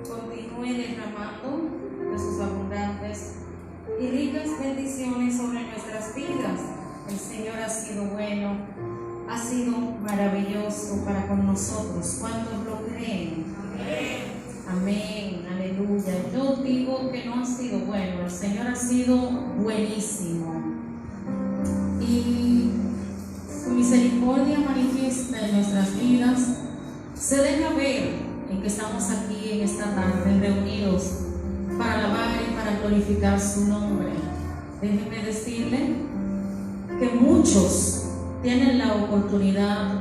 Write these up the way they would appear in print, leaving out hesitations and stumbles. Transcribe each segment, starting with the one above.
continúe derramando de sus abundantes y ricas bendiciones sobre nuestras vidas. El Señor ha sido bueno, ha sido maravilloso para con nosotros. ¿Cuántos lo creen? Amén. Amén, aleluya. Yo digo que no ha sido bueno, el Señor ha sido buenísimo. Y su misericordia manifiesta en nuestras vidas se deja ver en que estamos aquí en esta tarde reunidos para alabar y para glorificar su nombre. Déjenme decirle que muchos tienen la oportunidad,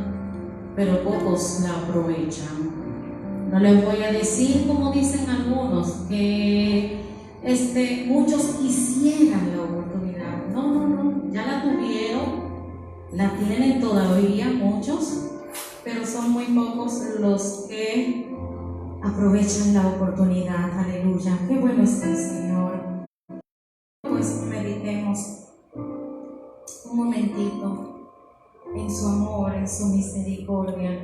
pero pocos la aprovechan. No les voy a decir como dicen algunos que muchos quisieran la oportunidad. No, ya la tuvieron, la tienen todavía muchos, pero son muy pocos los que aprovechan la oportunidad. Aleluya, qué bueno está el Señor. Pues meditemos un momentito en su amor, en su misericordia,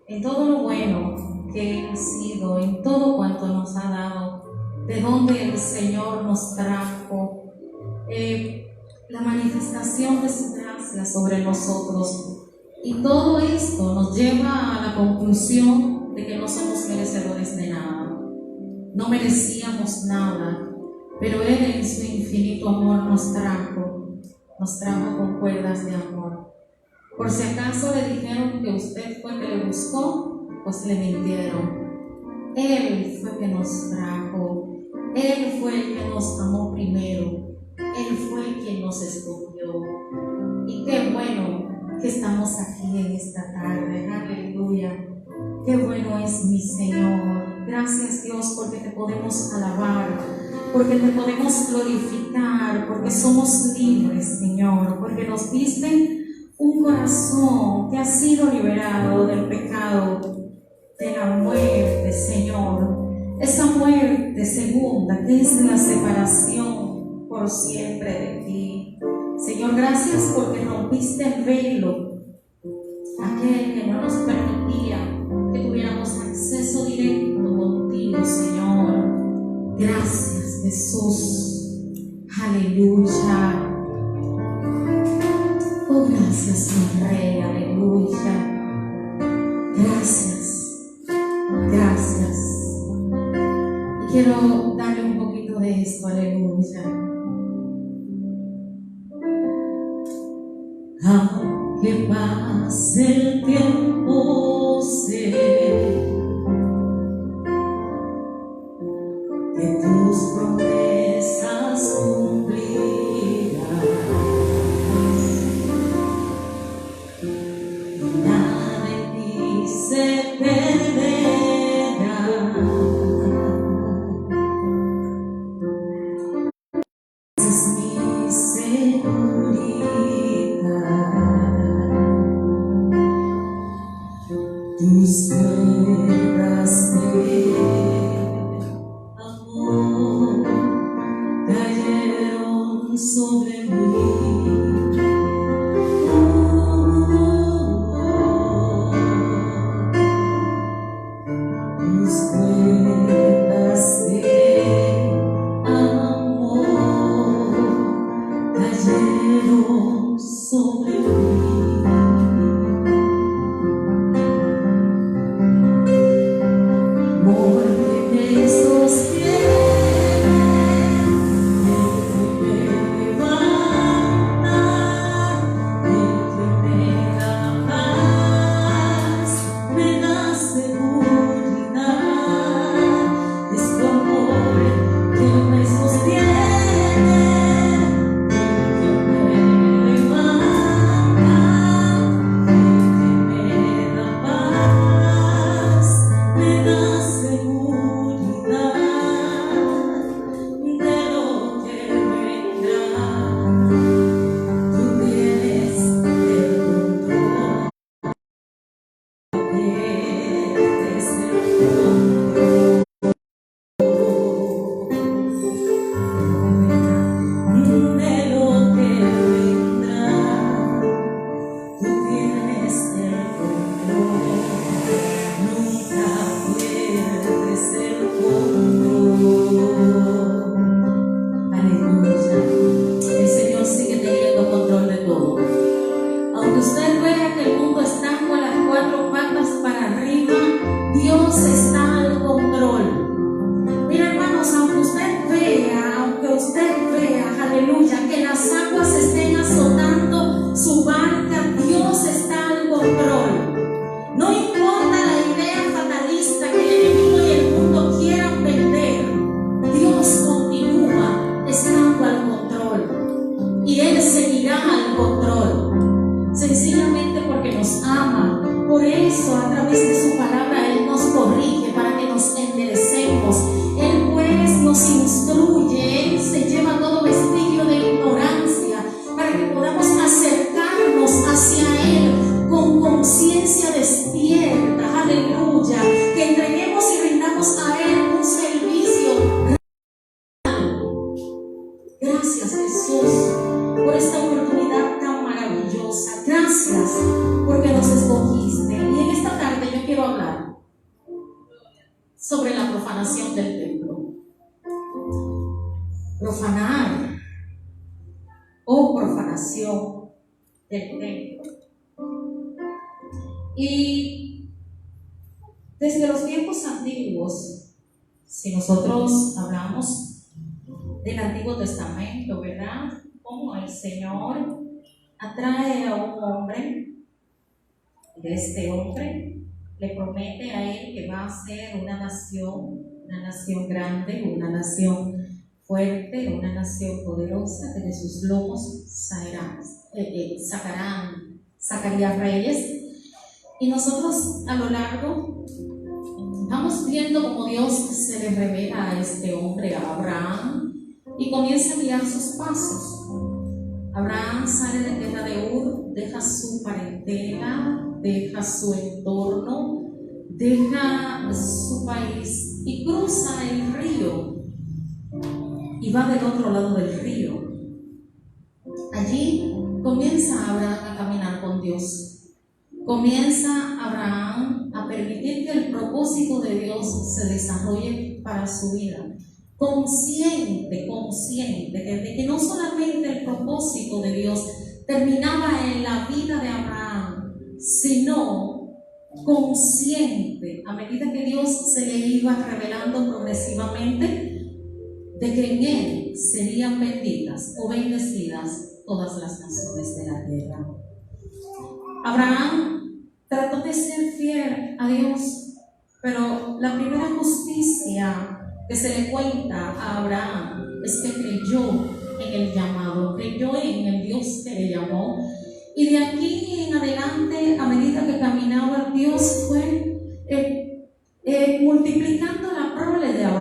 en todo lo bueno que ha sido, en todo cuanto nos ha dado, de donde el Señor nos trajo, la manifestación de su gracia sobre nosotros. Y todo esto nos lleva a la conclusión de que no somos merecedores de nada, no merecíamos nada, pero Él en su infinito amor nos trajo con cuerdas de amor. Por si acaso le dijeron que usted fue que le buscó, pues le mintieron. Él fue que nos trajo, Él fue el que nos amó primero, Él fue el que nos escogió. Y qué bueno que estamos aquí en esta tarde, aleluya. Qué bueno es mi Señor. Gracias, Dios, porque te podemos alabar, porque te podemos glorificar, porque somos libres, Señor, porque nos diste un corazón que ha sido liberado del pecado, de la muerte, Señor, esa muerte segunda que es la separación por siempre de ti. Señor, gracias porque rompiste el velo, aquel que no nos permitía que tuviéramos acceso directo contigo, Señor. Gracias, Jesús. Aleluya. Oh, gracias, mi Rey. Aleluya. Gracias. Gracias. Y quiero darle un poquito de esto. Aleluya. Aunque pase el tiempo, sé que tus promesas cumplirás. Nada de ti se perderá. Es mi seguridad. Tus cuerdas de amor. sobre la profanación del templo. Profanar o profanación del templo. Y desde los tiempos antiguos, si nosotros hablamos del Antiguo Testamento, ¿verdad? Como el Señor atrae a un hombre, y este hombre le promete a él que va a ser una nación grande, una nación fuerte, una nación poderosa, que de sus lomos sacaría reyes. Y nosotros a lo largo vamos viendo cómo Dios se le revela a este hombre, a Abraham, y comienza a guiar sus pasos. Abraham sale de tierra de Ur, deja su parentela, deja su entorno, deja su país y cruza el río y va del otro lado del río. Allí comienza Abraham a caminar con Dios. Comienza Abraham a permitir que el propósito de Dios se desarrolle para su vida. Consciente de que no solamente el propósito de Dios terminaba en la vida de Abraham, sino consciente, a medida que Dios se le iba revelando progresivamente, de que en él serían benditas o bendecidas todas las naciones de la tierra. Abraham trató de ser fiel a Dios, pero la primera justicia que se le cuenta a Abraham es que creyó en el llamado, creyó en el Dios que le llamó, y de aquí en adelante, a medida que caminaba, Dios fue multiplicando la prole de Abraham.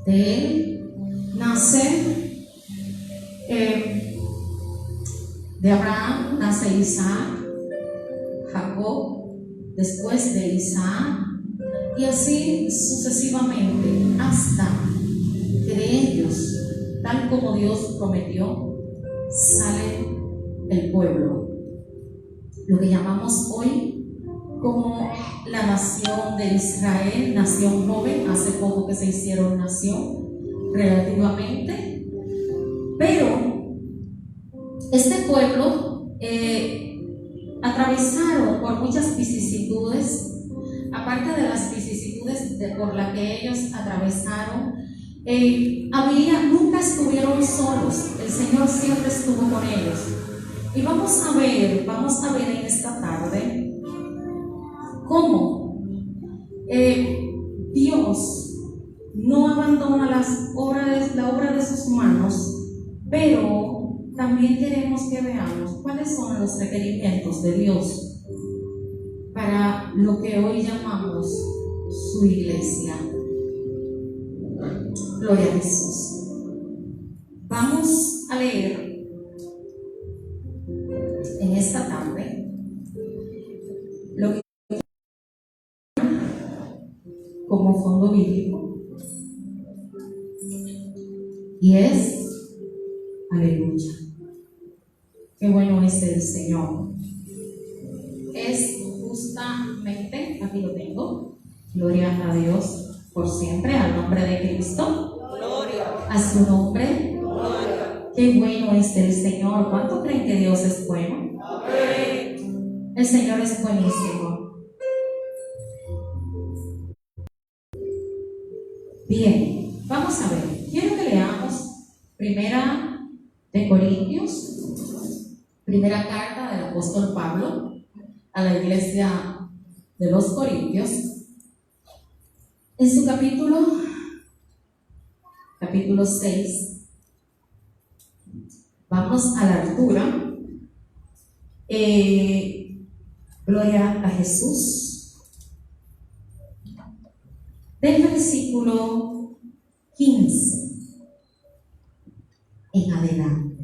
De él nace, de Abraham nace Isaac, Jacob, después de Isaac, y así sucesivamente, hasta que de ellos, tal como Dios prometió, sale el pueblo, lo que llamamos hoy como la nación de Israel, nación joven. Hace poco que se hicieron nación, relativamente, pero este pueblo atravesaron por muchas vicisitudes. Aparte de las vicisitudes por las que ellos atravesaron, nunca estuvieron solos. El Señor siempre estuvo con ellos. Y vamos a ver en esta tarde cómo Dios no abandona la obra de sus manos, pero también queremos que veamos cuáles son los requerimientos de Dios para lo que hoy llamamos su iglesia. Gloria a Jesús. Vamos a leer en esta tarde lo que como fondo bíblico, y es aleluya. Qué bueno es el Señor. Es justamente, aquí lo tengo, gloria a Dios por siempre, al nombre de Cristo, gloria a su nombre, gloria. Qué bueno es el Señor. ¿Cuánto creen que Dios es bueno? Amén. El Señor es buenísimo. Bien, vamos a ver, quiero que leamos Primera de Corintios, primera carta del apóstol Pablo a la iglesia de los Corintios, en su capítulo 6. Vamos a la altura. Gloria a Jesús. Del versículo 15 en adelante.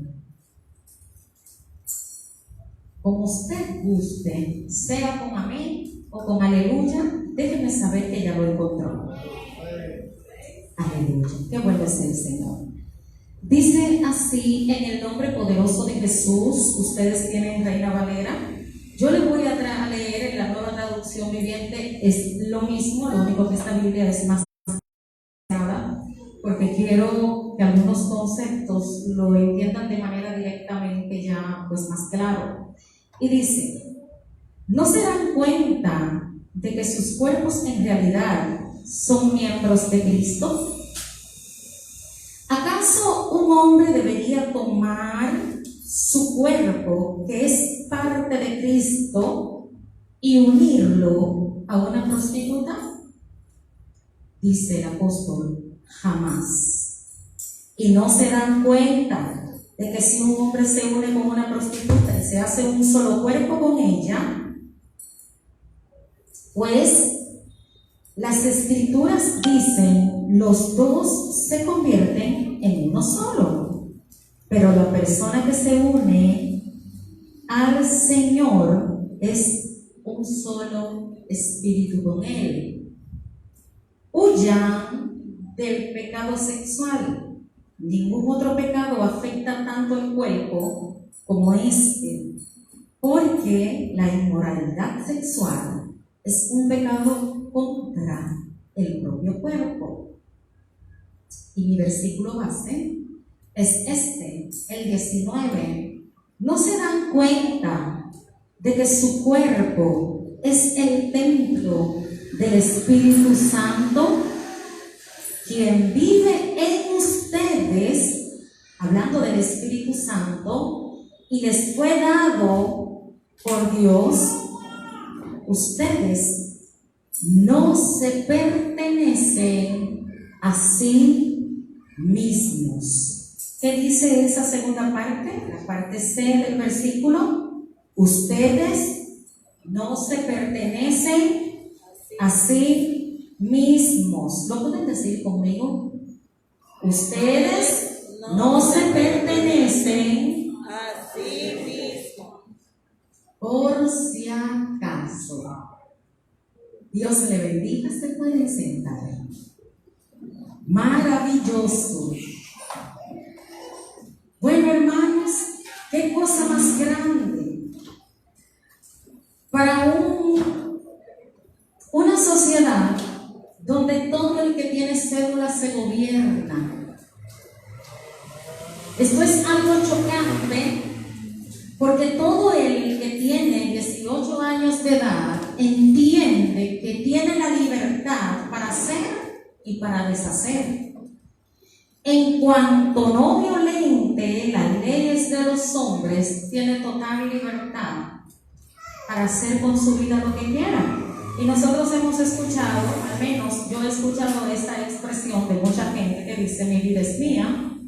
Como usted guste, sea con amén o con aleluya, déjeme saber que ya lo encontró. Aleluya. Qué bueno es el Señor. Dice así: en el nombre poderoso de Jesús. Ustedes tienen Reina Valera. Yo les voy a leer en la nueva traducción traducción viviente es lo mismo, lo único que esta Biblia es más clara, porque quiero que algunos conceptos lo entiendan de manera directamente ya pues más claro. Y dice, ¿no se dan cuenta de que sus cuerpos en realidad son miembros de Cristo? ¿Acaso un hombre debería tomar su cuerpo, que es parte de Cristo, y unirlo a una prostituta? Dice el apóstol, jamás. ¿Y no se dan cuenta de que si un hombre se une con una prostituta y se hace un solo cuerpo con ella, pues las escrituras dicen, los dos se convierten en uno solo? Pero la persona que se une al Señor es un solo espíritu con Él. Huyan del pecado sexual. Ningún otro pecado afecta tanto el cuerpo como este, porque la inmoralidad sexual es un pecado contra el propio cuerpo. Y mi versículo base es este, el 19. ¿No se dan cuenta de que su cuerpo es el templo del Espíritu Santo, quien vive en ustedes, hablando del Espíritu Santo, y les fue dado por Dios? Ustedes no se pertenecen a sí mismos. ¿Qué dice esa segunda parte? La parte C del versículo. Ustedes no se pertenecen a sí mismos. ¿Lo pueden decir conmigo? Ustedes no se pertenecen a sí mismos. Por si acaso. Dios le bendiga. Se pueden sentar. Maravilloso. Bueno, hermanos, qué cosa más grande para una sociedad donde todo el que tiene cédula se gobierna. Esto es algo chocante, porque todo el que tiene 18 años de edad entiende que tiene la libertad para hacer y para deshacer. En cuanto no violente las leyes de los hombres, tiene total libertad para hacer con su vida lo que quiera. Y nosotros hemos escuchado, al menos yo he escuchado esta expresión de mucha gente que dice: mi vida es mía,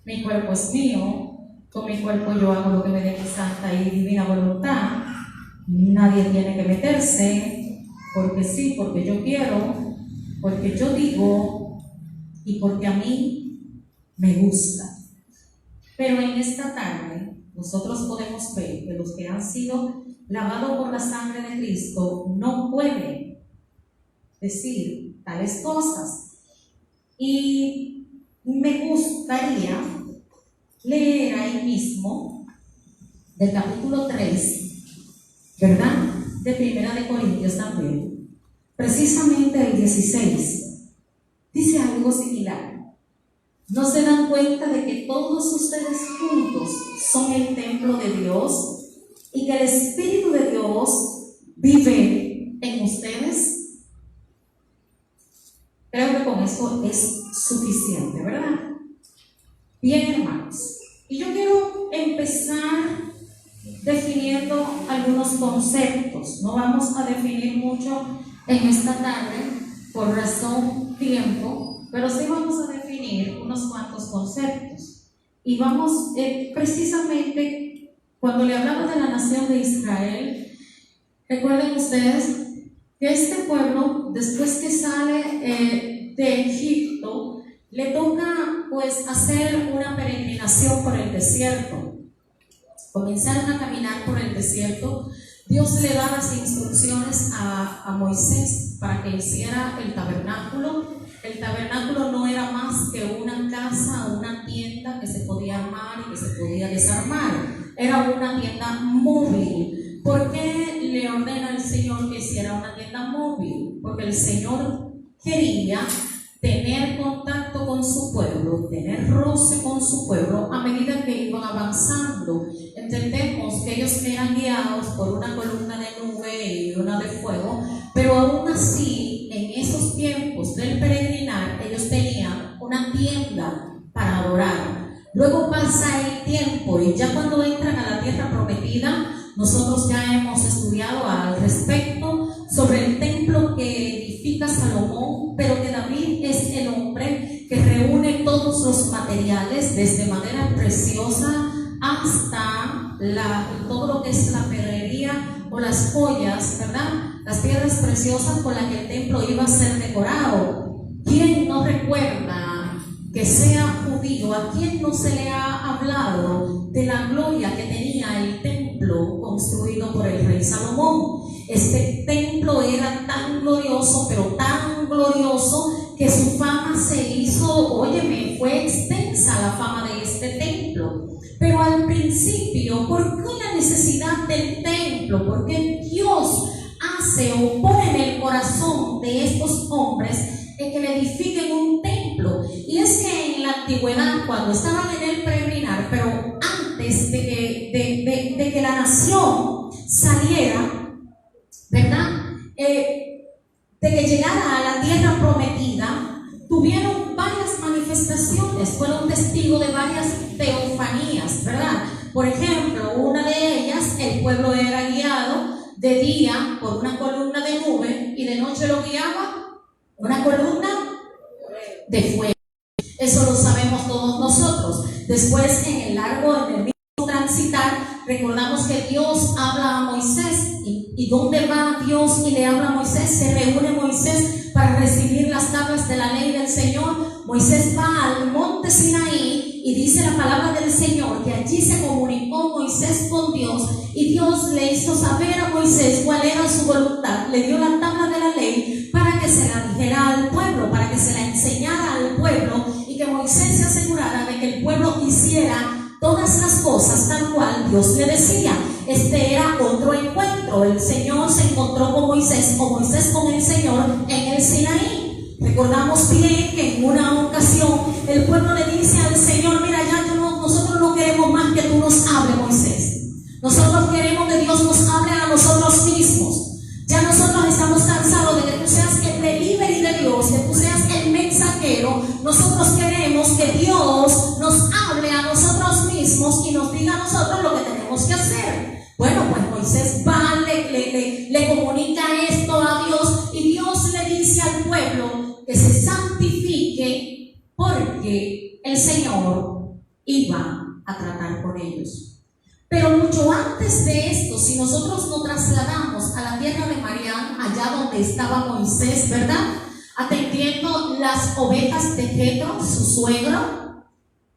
mi cuerpo es mío, con mi cuerpo yo hago lo que me dé mi santa y divina voluntad, nadie tiene que meterse, porque sí, porque yo quiero, porque yo digo y porque a mí me gusta. Pero en esta tarde nosotros podemos ver que los que han sido lavados por la sangre de Cristo no pueden decir tales cosas. Y me gustaría leer ahí mismo del capítulo 3, ¿verdad? De Primera de Corintios también, precisamente el 16, dice algo similar. ¿No se dan cuenta de que todos ustedes juntos son el templo de Dios y que el Espíritu de Dios vive en ustedes? Creo que con eso es suficiente, ¿verdad? Bien, hermanos, y yo quiero empezar definiendo algunos conceptos. No vamos a definir mucho en esta tarde por razón tiempo, pero sí vamos a definir unos cuantos conceptos. Y vamos, precisamente, cuando le hablamos de la nación de Israel, recuerden ustedes que este pueblo, después que sale de Egipto, le toca pues hacer una peregrinación por el desierto. Comenzaron a caminar por el desierto. Dios le da las instrucciones a Moisés para que hiciera el tabernáculo. El tabernáculo no era más que una casa, una tienda que se podía armar y que se podía desarmar. Era una tienda móvil. ¿Por qué le ordena el Señor que hiciera una porque el Señor quería tener contacto con su pueblo, tener roce con su pueblo a medida que iban avanzando. Entendemos que ellos eran guiados por una columna de nube y una de fuego, pero aún así, en esos tiempos del peregrinar, ellos tenían una tienda para adorar. Luego pasa el tiempo y ya cuando entran a la tierra prometida, nosotros ya hemos estudiado al respecto sobre el templo que edifica Salomón, pero que David es el hombre que reúne todos los materiales, desde madera preciosa hasta todo lo que es la pedrería o las joyas, ¿verdad? Las piedras preciosas con las que el templo iba a ser decorado. ¿Quién no recuerda que sea judío? ¿A quién no se le ha hablado de la gloria que tenía el templo construido por el rey Salomón? Este templo era tan glorioso, pero tan glorioso, que su fama se hizo, óyeme, fue extensa la fama de este templo. Pero al principio, ¿por qué la necesidad del templo? Porque Dios hace o pone en el corazón de estos hombres que le edifiquen un templo. Y es que en la antigüedad, cuando estaban en el peregrinar, pero antes de que la nación saliera, ¿verdad? De que llegara a la tierra prometida, tuvieron varias manifestaciones, fueron testigos de varias teofanías, ¿verdad? Por ejemplo, una de ellas, el pueblo era guiado de día por una columna de nube y de noche lo guiaba una columna de fuego. Eso lo sabemos todos nosotros. Después, en el mismo transitar, recordamos que Dios habla a Moisés. ¿Y dónde va Dios y le habla a Moisés? Se reúne Moisés para recibir las tablas de la ley del Señor. Moisés va al monte Sinaí y dice la palabra del Señor que allí se comunicó Moisés con Dios, y Dios le hizo saber a Moisés cuál era su voluntad. Le dio la tabla de la ley para que se la dijera al pueblo, para que se la enseñara al pueblo, y que Moisés se asegurara de que el pueblo hiciera todas las cosas tal cual Dios le decía. Este era otro encuentro. El Señor se encontró con Moisés, o Moisés con el Señor, en el Sinaí. Recordamos bien que en una ocasión el pueblo le dice al Señor: mira, ya nosotros no queremos más que tú nos hables, Moisés. Nosotros queremos que Dios nos hable a nosotros mismos. Ya nosotros estamos cansados de que tú seas el delivery de Dios, que tú seas el mensajero. Nosotros queremos que Dios nos hable a nosotros mismos y nos diga a nosotros lo que tenemos que hacer. Bueno, pues Moisés va, le comunica esto a Dios, y Dios le dice al pueblo que se santifique, porque el Señor iba a tratar con ellos. Pero mucho antes de esto, si nosotros nos trasladamos a la tierra de Madián, allá donde estaba Moisés, ¿verdad?, atendiendo las ovejas de Jetro, su suegro,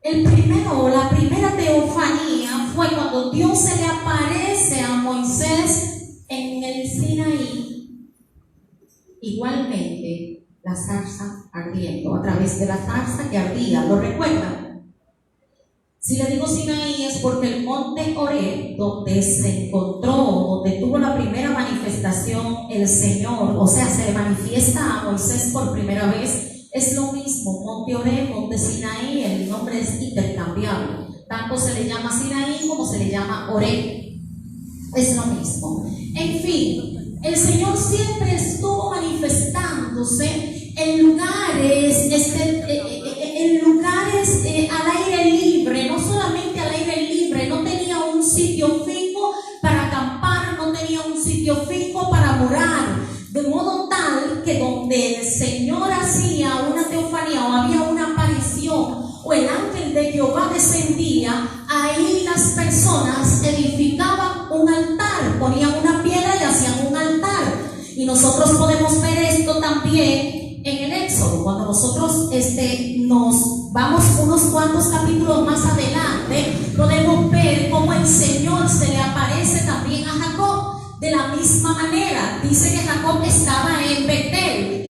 la primera teofanía fue cuando Dios se le aparece a Moisés en el Sinaí. Igualmente, la zarza ardiendo, a través de la zarza que ardía, ¿lo recuerdan? Si le digo Sinaí es porque el monte Horeb, donde se encontró, donde tuvo la primera manifestación el Señor, o sea, se le manifiesta a Moisés por primera vez, es lo mismo. Monte Horeb, monte Sinaí, el nombre es intercambiable. Tanto se le llama Sinaí como se le llama Horeb. Es lo mismo. En fin, el Señor siempre estuvo manifestándose en lugares al aire libre, no solamente al aire libre. No tenía un sitio fijo para acampar, no tenía un sitio fijo para morar, de modo tal que donde el Señor hacía una teofanía o había una aparición o el ángel de Jehová descendía, ahí las personas edificaban un altar, ponían una piedra y hacían un altar. Y nosotros podemos ver esto también en el Éxodo. Cuando nosotros nos vamos unos cuantos capítulos más adelante, podemos ver cómo el Señor se le aparece también a Jacob de la misma manera. Dice que Jacob estaba en Betel,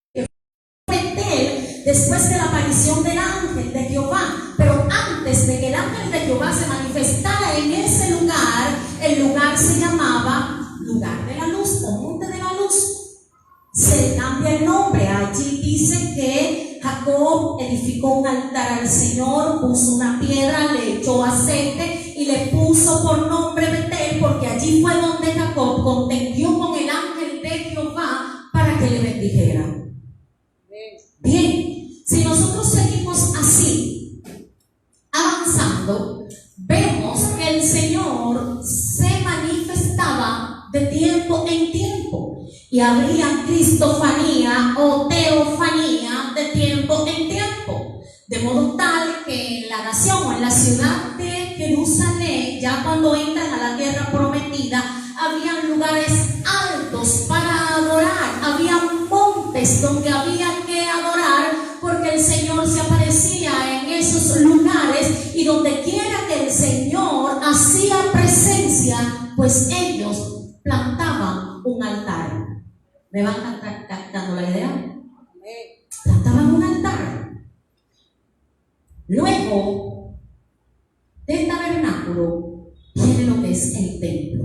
después de la aparición del ángel de Jehová. Pero antes de que el ángel de Jehová se manifestara en ese lugar, el lugar se llamaba lugar de la luz o monte de la luz. Se cambia cambia el nombre. Allí dice que Jacob edificó un altar al Señor, puso una piedra, le echó aceite y le puso por nombre Betel, porque allí fue donde Jacob contendió con el ángel de Jehová para que le bendijera. Bien, si nosotros seguimos así, avanzando, vemos que el Señor se manifestaba de tiempo en tiempo y habría cristofanía o teofanía de tiempo en tiempo, de modo tal que en la nación o en la ciudad de Jerusalén, ya cuando entran a la tierra prometida, habían lugares altos para adorar, había montes donde había que adorar, porque el Señor se aparecía en esos lugares, y donde quiera que el Señor hacía presencia, pues ellos plantaban un altar. ¿Me van captando la idea? Plantaban un altar. Luego del tabernáculo viene lo que es el templo.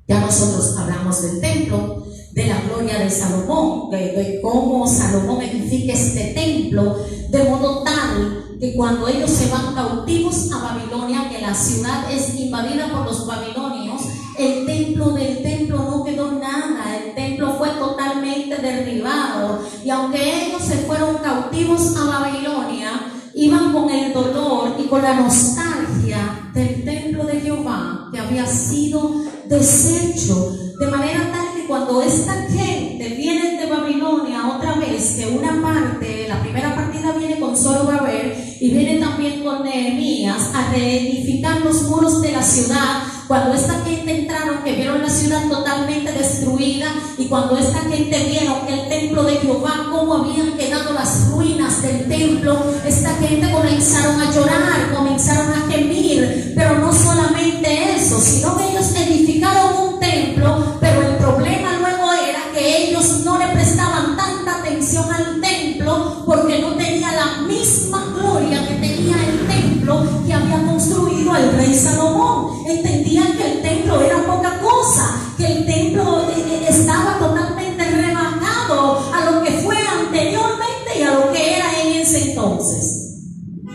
Ya nosotros hablamos del templo, de la gloria de Salomón, de cómo Salomón edifica este templo, de modo tal que cuando ellos se van cautivos a Babilonia, que la ciudad es invadida por los babilonios, el templo del templo no quedó nada, el templo fue totalmente derribado, y aunque ellos se fueron cautivos a Babilonia, iban con el dolor y con la nostalgia del templo de Jehová que había sido deshecho, de manera tal que cuando esta gente viene de Babilonia otra vez, que una parte, la primera partida viene con Zorobabel y viene también con Nehemías a reedificar los muros de la ciudad. Cuando esta gente entraron, que vieron la ciudad totalmente destruida, y cuando esta gente vieron el templo de Jehová, cómo habían quedado las ruinas del templo, esta gente comenzaron a llorar, comenzaron a gemir. Pero no solamente eso, sino que ellos edificaron un templo, pero el problema luego era que ellos no le prestaban tanta atención al templo, porque no tenía la misma gloria que tenía el templo que había construido el rey Salomón. Entendían que el templo era poca cosa, que el templo estaba totalmente rebajado a lo que fue anteriormente y a lo que era en ese entonces.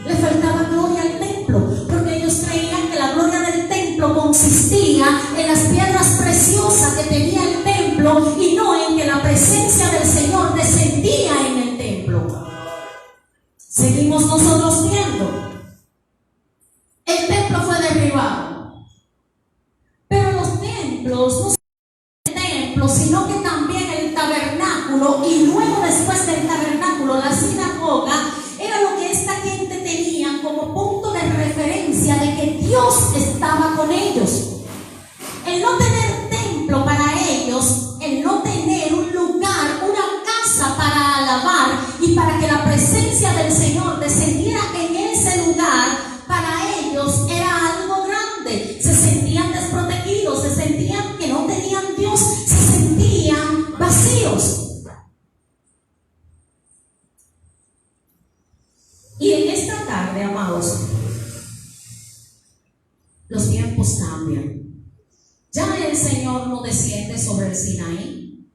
Le faltaba gloria al templo, porque ellos creían que la gloria del templo consistía en las piedras preciosas que tenía el templo, y no en que la presencia del Señor descendía en el templo. Seguimos nosotros viendo. El templo fue derribado, pero los templos no son el templo, sino que también el tabernáculo, y luego después del tabernáculo la sinagoga, era lo que esta gente tenía como punto de referencia de que Dios estaba con ellos. El no tener templo para ellos, el no tener un lugar, una casa para alabar y para que la presencia del Señor descendiera en ese lugar, para ellos era algo grande. Se sentían desprotegidos, se sentían que no tenían Dios, se sentían vacíos. Y en esta tarde, amados, los tiempos cambian. Ya el Señor no desciende sobre el Sinaí,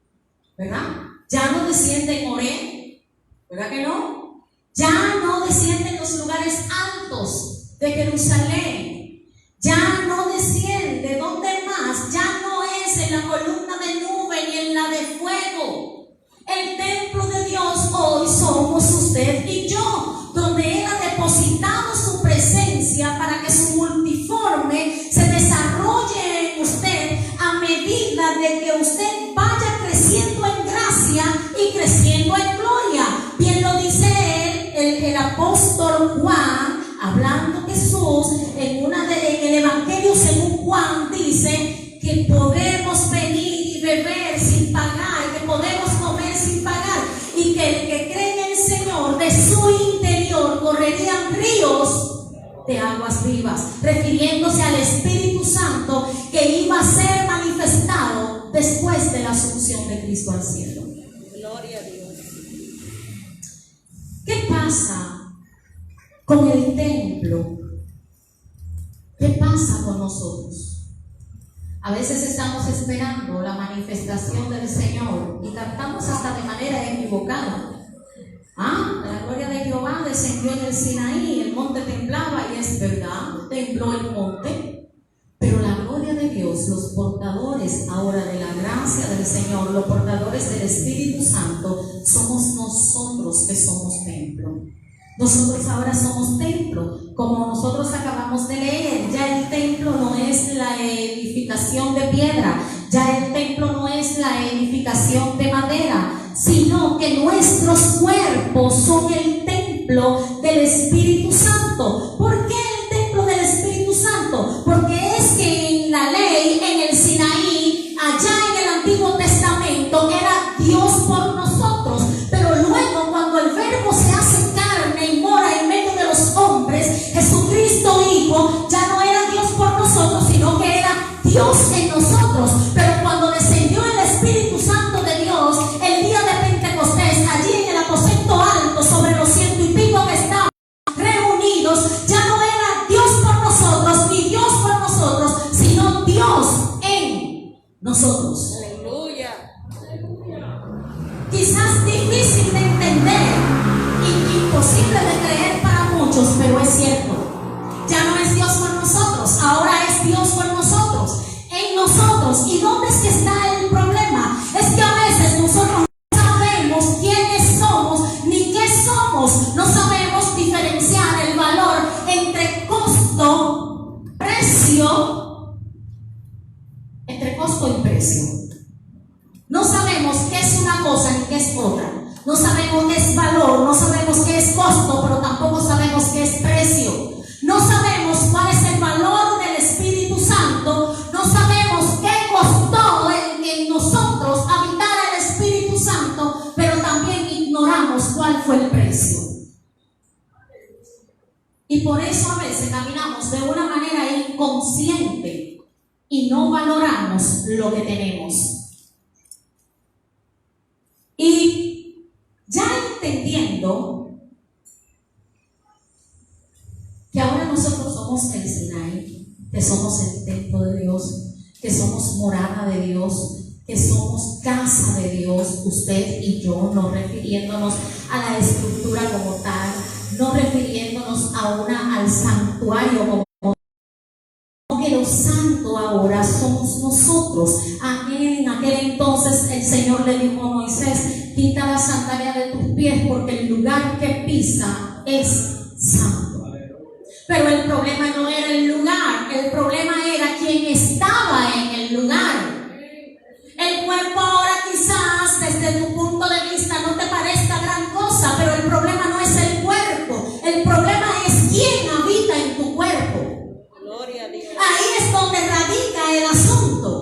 ¿verdad? Ya no desciende en Oreb, ¿verdad que no? Ya no desciende en los lugares altos de Jerusalén. Ya no desciende, ¿dónde más? Ya no es en la columna de nube ni en la de fuego. El templo de Dios hoy somos usted y yo, donde Él ha depositado su presencia para que su multiforme se desarrolle en usted a medida de que usted vaya creciendo en gracia y creciendo en gloria. Bien lo dice el apóstol Juan, hablando Jesús en el Evangelio según Juan, dice que podemos venir y beber sin pagar, que podemos comer sin pagar, y que el que cree en el Señor, de su interior correrían ríos de aguas vivas, refiriéndose al Espíritu Santo que iba a ser manifestado después de la asunción de Cristo al cielo. Gloria a Dios. ¿Qué pasa con el templo? ¿Qué pasa con nosotros? A veces estamos esperando la manifestación del Señor y cantamos hasta de manera equivocada. La gloria de Jehová descendió en el Sinaí, el monte temblaba, y es verdad, tembló el monte. Pero la gloria de Dios, los portadores ahora de la gracia del Señor, los portadores del Espíritu Santo, somos nosotros que somos templo. Nosotros ahora somos templo, como nosotros acabamos de leer. Ya el templo no es la edificación de piedra, ya el templo no es la edificación de madera, sino que nuestros cuerpos son el templo del Espíritu Santo. ¿Por qué el templo del Espíritu Santo? Porque es que en la ley, en el Sinaí, allá en el Antiguo Testamento, era Dios por nosotros, pero luego cuando el Verbo se hace carne y mora en medio de los hombres, Jesucristo Hijo ya no era Dios por nosotros, sino que era Dios en nosotros. Pero cuando descendió el Espíritu Santo de Dios el día de Pentecostés, allí en el aposento alto, sobre los 100 y pico que estaban reunidos, ya no era Dios por nosotros ni Dios por nosotros, sino Dios en nosotros. Aleluya. Quizás difícil de entender y imposible de creer para muchos, pero es cierto. Ya no es Dios por nosotros, ahora es Dios por nosotros, en nosotros. ¿Y dónde es que está el problema? Es que a veces nosotros no sabemos quiénes somos ni qué somos. No sabemos diferenciar el valor entre costo, precio, entre costo y precio. No sabemos qué es una cosa ni qué es otra. No sabemos qué es valor, no sabemos qué es costo, pero tampoco sabemos qué es precio. No sabemos cuál es el valor del Espíritu Santo. No sabemos qué costó en nosotros habitar el Espíritu Santo, pero también ignoramos cuál fue el precio. Y por eso a veces caminamos de una manera inconsciente y no valoramos lo que tenemos. Y ya entendiendo que ahora nosotros somos el Sinaí, que somos el templo de Dios, que somos morada de Dios, que somos casa de Dios, usted y yo, no refiriéndonos a la estructura como tal, no refiriéndonos al santuario como que lo santo ahora somos nosotros. En aquel entonces el Señor le dijo a Moisés: quita la sandalia de tus pies, porque el lugar que pisa es santo. Pero el problema no era el lugar, el problema era quien estaba en el lugar. El cuerpo ahora quizás desde tu punto de vista no te parezca gran cosa, pero el problema no es el cuerpo, el problema es quién habita en tu cuerpo. Gloria a Dios. Ahí es donde radica el asunto.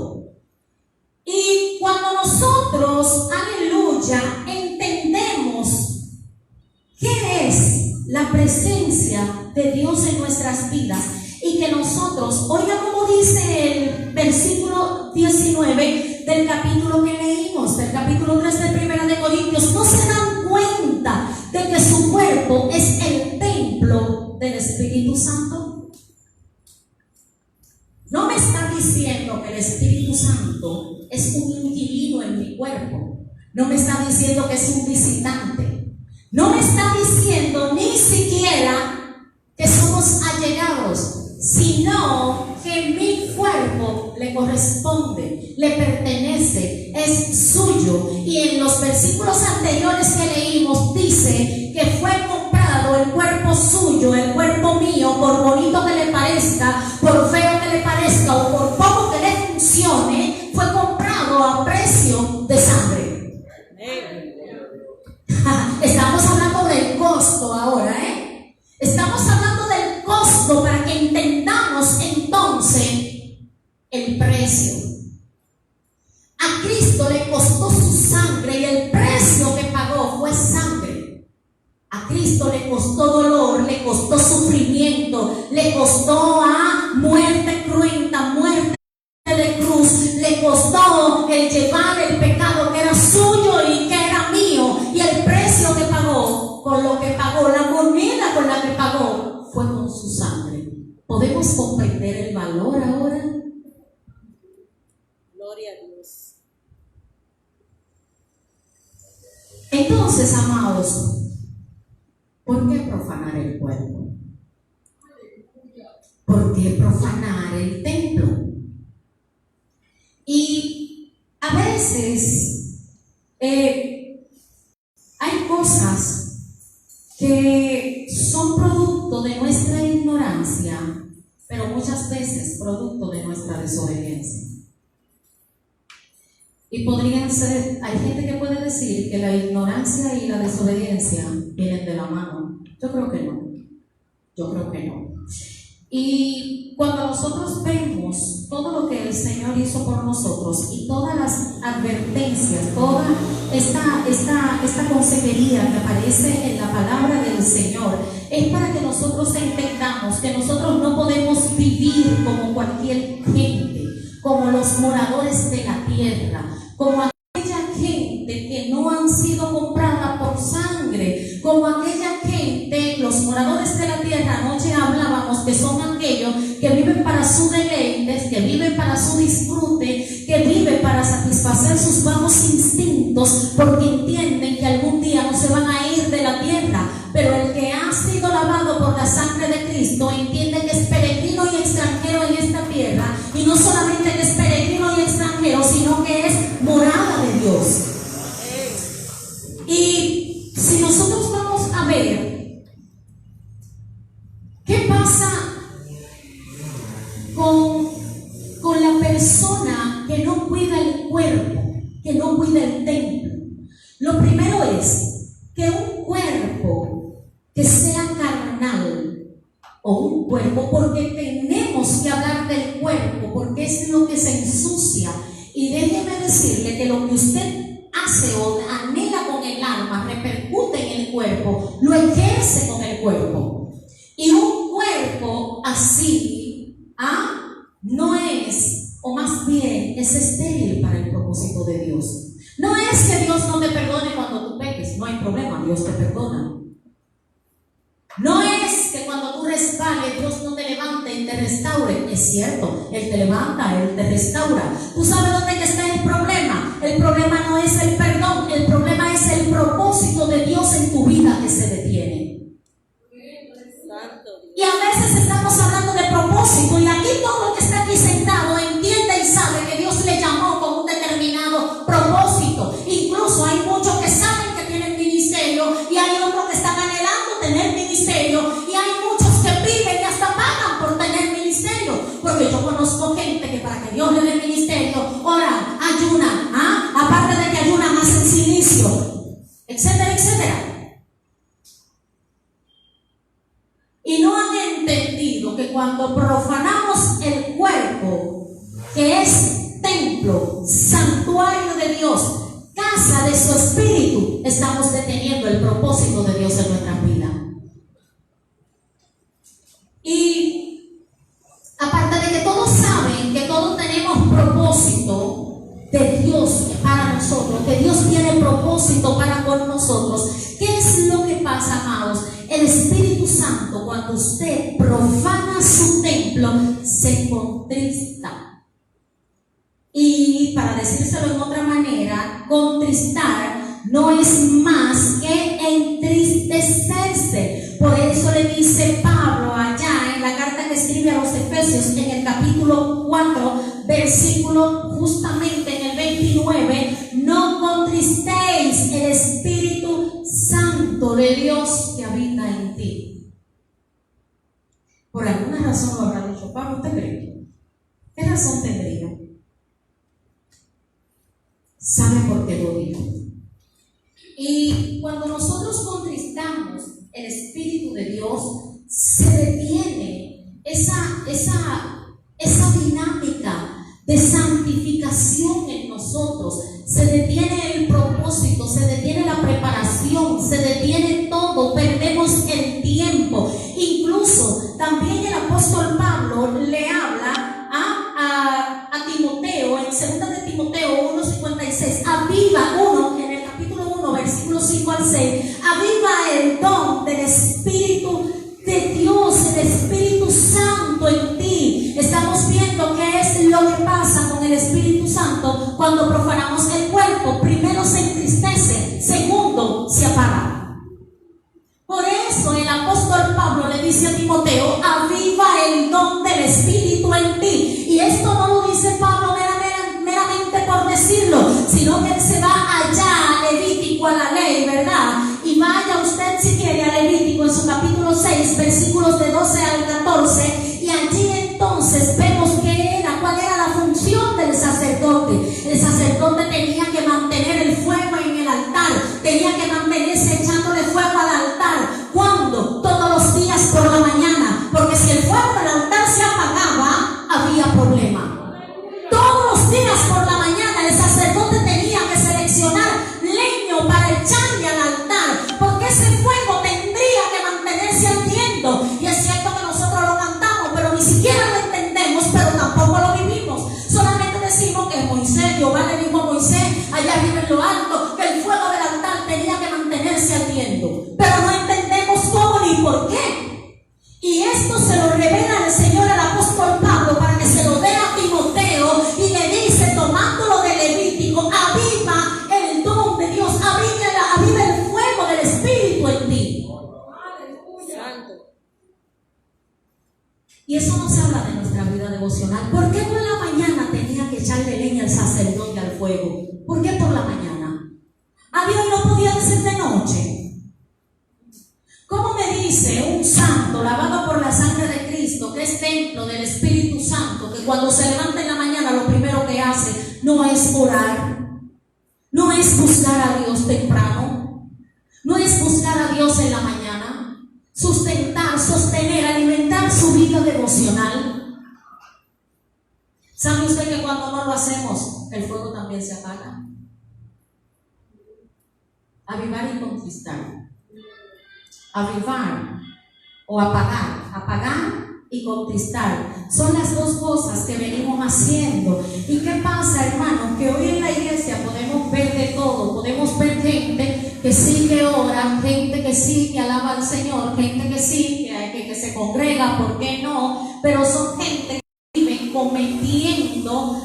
Y cuando nosotros, aleluya, entendemos qué es la presencia de Dios en nuestras vidas, y que nosotros, oiga como dice el versículo 19 del capítulo que leímos, del capítulo 3 de Primera de Corintios, no se dan cuenta de que su cuerpo es el templo del Espíritu Santo. No me está diciendo que el Espíritu Santo es un inquilino en mi cuerpo, no me está diciendo que es un visitante, no me está diciendo ni siquiera que somos allegados, sino que mi cuerpo le corresponde, le pertenece, es suyo. Y en los versículos anteriores que leímos dice que fue comprado el cuerpo suyo, el cuerpo mío, por bonito que le parezca, por feo que le parezca o por poco que le funcione, fue comprado a precio de sangre. Estamos hablando del costo ahora, Estamos hablando del costo para que entendamos entonces el precio. A Cristo le costó su sangre y el precio que pagó fue sangre. A Cristo le costó dolor, le costó sufrimiento, le costó muerte cruenta, muerte de cruz, le costó el llevar el pecado que era suyo y que era mío, y el precio que pagó, con lo que pagó, la moneda con la que pagó, fue con su sangre. ¿Podemos comprender el valor ahora? Gloria a Dios. Entonces, amados, ¿por qué profanar el cuerpo? ¿Por qué profanar el templo? Y a veces hay cosas que son producto de nuestra ignorancia, pero muchas veces producto de nuestra desobediencia. Y podrían ser, hay gente que puede decir que la ignorancia y la desobediencia vienen de la mano. Yo creo que no. Yo creo que no. Y cuando nosotros vemos todo lo que el Señor hizo por nosotros y todas las advertencias, toda esta consejería que aparece en la palabra del Señor, es para que nosotros entendamos que nosotros no podemos vivir como cualquier gente, como los moradores de la tierra, como aquella gente que no han sido comprada por sangre, como aquella gente, los moradores de la tierra. Anoche hablábamos que son aquellos que viven para sus deleites, que viven para su disfrute, que viven para satisfacer sus bajos instintos, porque entienden que algún día no se van a ir de la tierra. Pero el que ha sido lavado por la sangre de Cristo entiende que es peregrino y extranjero en esta tierra, y no solamente que es peregrino y extranjero, sino que es morada de Dios. Y si nosotros vamos a ver qué pasa con la persona que no cuida el cuerpo, que no cuida el templo, lo primero es que un cuerpo que sea carnal, o un cuerpo, porque tenemos que hablar del cuerpo, porque es lo que se ensucia. Y déjeme decirle que lo que usted hace o anhela con el alma repercute en el cuerpo, lo ejerce con el cuerpo. Y un cuerpo así no es, o más bien es estéril para el propósito de Dios. No es que Dios no te perdone cuando tú peques, no hay problema, Dios te perdona. No es que cuando tú resbales Dios no te levante y te restaure. Es cierto, Él te levanta, Él te restaura. ¿Tú sabes dónde está el problema? El problema no es el perdón, el problema es el propósito de Dios en tu vida que se detiene. Y a veces estamos hablando de propósito, y aquí todo el que está aquí sentado entiende y sabe que Dios le llamó con un determinado propósito. Incluso hay muchos que saben que tienen ministerio, y hay otros que están anhelando tener ministerio, y hay muchos que viven y hasta pagan por tener ministerio, porque yo conozco gente que para que Dios le dé ministerio oran, ayunan, aparte de que ayunan, hacen silicio, etcétera, etcétera. Y no han entendido que cuando profanamos el cuerpo, que es templo, santuario de Dios, casa de su espíritu, estamos deteniendo el propósito de Dios en nuestra vida. Y aparte de que todos saben que todos tenemos propósito de Dios para nosotros, que Dios tiene propósito para con nosotros, ¿qué es lo que pasa, amados? El Espíritu Santo, cuando usted profana su templo, se contrista. Y para decírselo en otra manera, contristar no es más que entristecerse. Por eso le dice Pablo allá en la carta que escribe a los Efesios, en el capítulo 4, versículo justamente en el 29, no contristéis el Espíritu Santo de Dios que habita en ti. Por alguna razón lo habrá dicho Pablo, ¿usted cree? ¿Qué razón tendría? ¿Sabe por qué lo dijo? Y cuando nosotros contristamos el Espíritu de Dios, se detiene esa dinámica de santificación en nosotros, se detiene el propósito, se detiene la preparación, se detiene todo, perdemos el tiempo. Incluso también el apóstol Pablo le habla a dice a Timoteo, aviva el don del Espíritu en ti. Y esto no lo dice Pablo meramente por decirlo, sino que él se va allá a Levítico, a la ley, ¿verdad? Y vaya usted si quiere a Levítico en su capítulo 6, versículos de 12 al 14, y allí entonces vemos cuál era la función del sacerdote. El sacerdote tenía que mantener el fuego en el altar, tenía que mantenerse echándole fuego al altar. ¿Cuándo? Todos los días por la mañana, porque si el fuego del altar se apagaba, había problema. Todos los días por la mañana el sacerdote tenía que seleccionar leño para echarle al altar, porque ese fuego tendría que mantenerse ardiendo. Y es cierto que nosotros lo cantamos, pero ni siquiera lo entendemos, pero tampoco lo vivimos. Solamente decimos que Moisés, Jehová le dijo a Moisés allá arriba en lo alto, que el fuego del altar tenía que mantenerse ardiendo, pero no entendemos cómo ni por qué. Y esto se lo revela el Señor al apóstol Pablo para que se lo dé a Timoteo, y le dice, tomándolo de Levítico, aviva el don de Dios, aviva el fuego del Espíritu en ti. Y eso no se habla de nuestra vida devocional. ¿Por qué por la mañana tenía que echarle leña al sacerdote al fuego? ¿Por qué por la mañana? ¿A Dios no podía ser de noche? ¿Cómo me dice un santo lavado por la sangre de Cristo, que es templo del Espíritu Santo, que cuando se levanta en la mañana lo primero que hace no es orar, no es buscar a Dios temprano, no es buscar a Dios en la mañana, sustentar, sostener, alimentar su vida devocional? ¿Sabe usted que cuando no lo hacemos, el fuego también se apaga? Avivar y conquistar. Avivar o apagar. Apagar y conquistar son las dos cosas que venimos haciendo. ¿Y qué pasa, hermanos? Que hoy en la iglesia podemos ver de todo. Podemos ver gente que sí que ora, gente que sí que alaba al Señor, gente que sí que se congrega, ¿por qué no? Pero son gente que viven cometiendo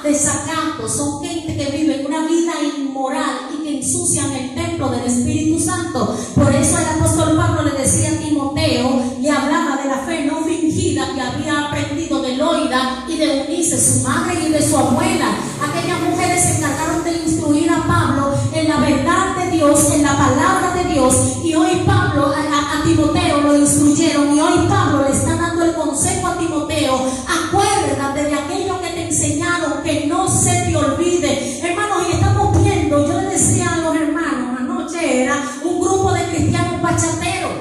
desacatos, son gente que vive una vida inmoral y que ensucian el templo del Espíritu Santo. Por eso el apóstol Pablo le decía a Timoteo, le hablaba de la fe no fingida que había aprendido de Loida y de Eunice, su madre, y de su abuela. Aquellas mujeres se encargaron de instruir a Pablo en la verdad de Dios, en la palabra de Dios, y hoy Pablo a Timoteo lo instruyeron, y hoy Pablo le está dando el consejo a Timoteo: acuérdate de aquello que te enseñaron, que no se te olvide. Hermanos, y estamos viendo, yo le decía a los hermanos, anoche era un grupo de cristianos bachateros.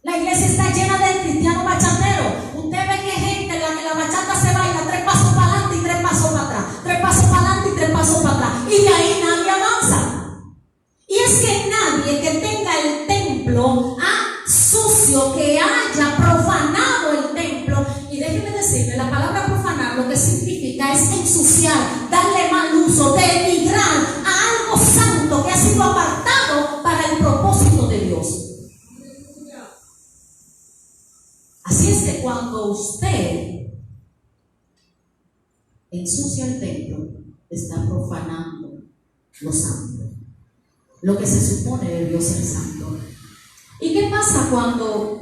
La iglesia está llena de cristianos bachateros. Usted ve que gente en la que la bachata se baila 3 pasos para adelante y 3 pasos para atrás, 3 pasos para adelante y 3 pasos para atrás, y de ahí nadie avanza. Y es que nadie que tenga el templo sucio, que haya profanado el templo, y déjeme decirle, la palabra profanar lo que significa es ensuciar, darle mal uso, denigrar a algo santo que ha sido apartado para el propósito de Dios. Así es que cuando usted ensucia el templo, está profanando lo santo, lo que se supone de Dios es santo. ¿Y qué pasa cuando